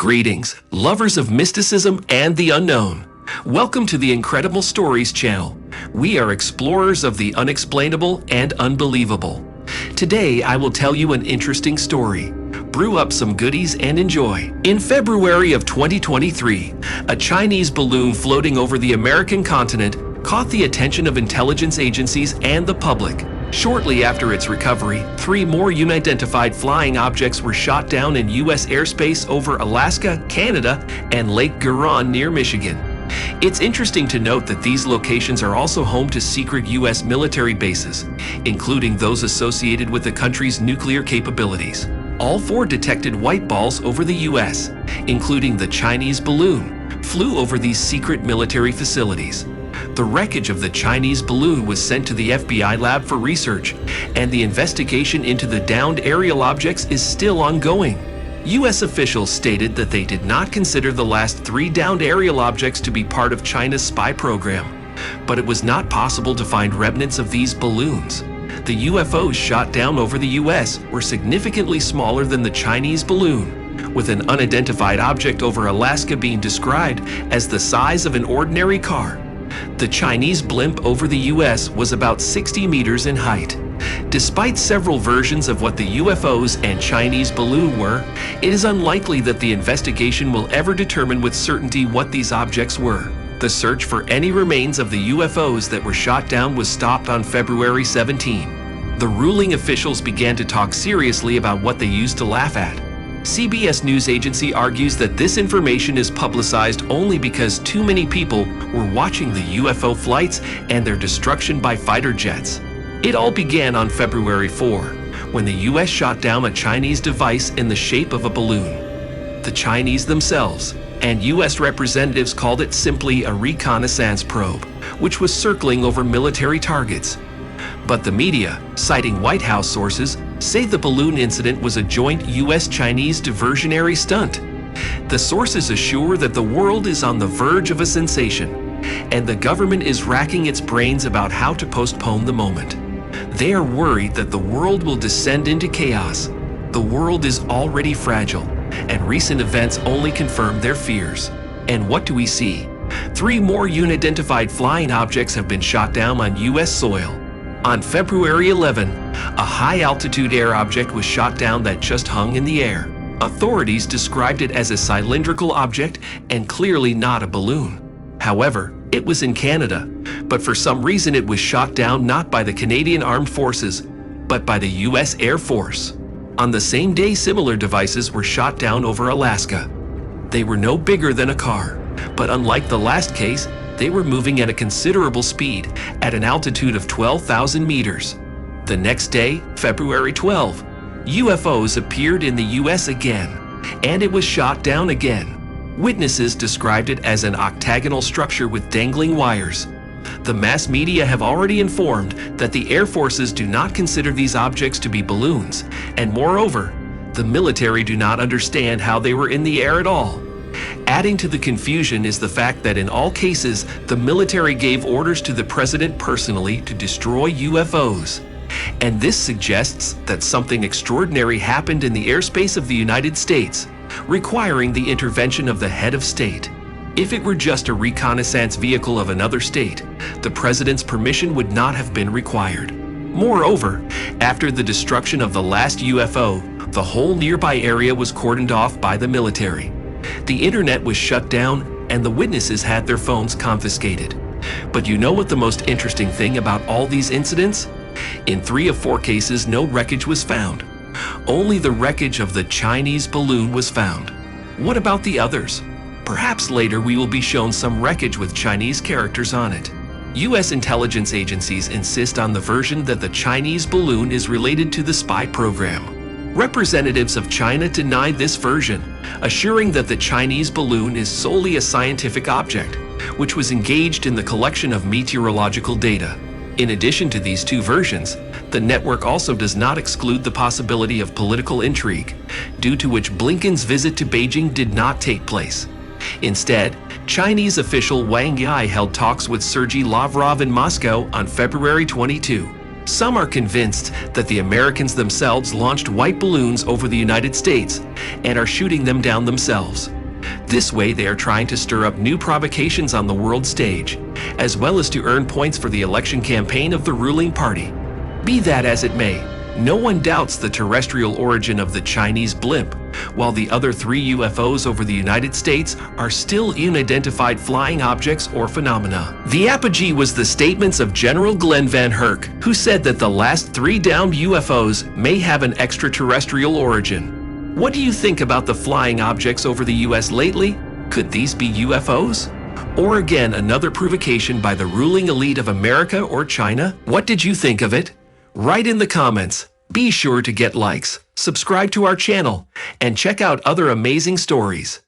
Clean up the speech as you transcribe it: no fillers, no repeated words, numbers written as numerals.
Greetings, lovers of mysticism and the unknown. Welcome to the Incredible Stories channel. We are explorers of the unexplainable and unbelievable. Today, I will tell you an interesting story. Brew up some goodies and enjoy. In February of 2023, a Chinese balloon floating over the American continent caught the attention of intelligence agencies and the public. Shortly after its recovery, 3 more unidentified flying objects were shot down in U.S. airspace over Alaska, Canada, and Lake Guron near Michigan. It's interesting to note that these locations are also home to secret U.S. military bases, including those associated with the country's nuclear capabilities. All 4 detected white balls over the U.S., including the Chinese balloon, flew over these secret military facilities. The wreckage of the Chinese balloon was sent to the FBI lab for research, and the investigation into the downed aerial objects is still ongoing. U.S. officials stated that they did not consider the last 3 downed aerial objects to be part of China's spy program, but it was not possible to find remnants of these balloons. The UFOs shot down over the U.S. were significantly smaller than the Chinese balloon, with an unidentified object over Alaska being described as the size of an ordinary car. The Chinese blimp over the U.S. was about 60 meters in height. Despite several versions of what the UFOs and Chinese balloon were, it is unlikely that the investigation will ever determine with certainty what these objects were. The search for any remains of the UFOs that were shot down was stopped on February 17. The ruling officials began to talk seriously about what they used to laugh at. CBS News Agency argues that this information is publicized only because too many people were watching the UFO flights and their destruction by fighter jets. It all began on February 4, when the U.S. shot down a Chinese device in the shape of a balloon. The Chinese themselves and U.S. representatives called it simply a reconnaissance probe, which was circling over military targets. But the media, citing White House sources, say the balloon incident was a joint U.S.-Chinese diversionary stunt. The sources assure that the world is on the verge of a sensation, and the government is racking its brains about how to postpone the moment. They are worried that the world will descend into chaos. The world is already fragile, and recent events only confirm their fears. And what do we see? 3 more unidentified flying objects have been shot down on U.S. soil. On February 11, a high-altitude air object was shot down that just hung in the air. Authorities described it as a cylindrical object and clearly not a balloon. However, it was in Canada, but for some reason it was shot down not by the Canadian Armed Forces, but by the U.S. Air Force. On the same day, similar devices were shot down over Alaska. They were no bigger than a car, but unlike the last case, they were moving at a considerable speed at an altitude of 12,000 meters. The next day, February 12, UFOs appeared in the U.S. again, and it was shot down again. Witnesses described it as an octagonal structure with dangling wires. The mass media have already informed that the Air Forces do not consider these objects to be balloons, and moreover, the military do not understand how they were in the air at all. Adding to the confusion is the fact that in all cases, the military gave orders to the president personally to destroy UFOs. And this suggests that something extraordinary happened in the airspace of the United States, requiring the intervention of the head of state. If it were just a reconnaissance vehicle of another state, the president's permission would not have been required. Moreover, after the destruction of the last UFO, the whole nearby area was cordoned off by the military. The internet was shut down and the witnesses had their phones confiscated. But you know what the most interesting thing about all these incidents? In 3 of 4 cases, no wreckage was found. Only the wreckage of the Chinese balloon was found. What about the others? Perhaps later we will be shown some wreckage with Chinese characters on it. U.S. intelligence agencies insist on the version that the Chinese balloon is related to the spy program. Representatives of China denied this version, assuring that the Chinese balloon is solely a scientific object, which was engaged in the collection of meteorological data. In addition to these 2 versions, the network also does not exclude the possibility of political intrigue, due to which Blinken's visit to Beijing did not take place. Instead, Chinese official Wang Yi held talks with Sergei Lavrov in Moscow on February 22. Some are convinced that the Americans themselves launched white balloons over the United States and are shooting them down themselves. This way, they are trying to stir up new provocations on the world stage, as well as to earn points for the election campaign of the ruling party. Be that as it may, no one doubts the terrestrial origin of the Chinese blimp, while the other 3 UFOs over the United States are still unidentified flying objects or phenomena. The apogee was the statements of General Glenn Van Herk, who said that the last 3 downed UFOs may have an extraterrestrial origin. What do you think about the flying objects over the US lately? Could these be UFOs? Or again, another provocation by the ruling elite of America or China? What did you think of it? Write in the comments. Be sure to get likes, subscribe to our channel, and check out other amazing stories.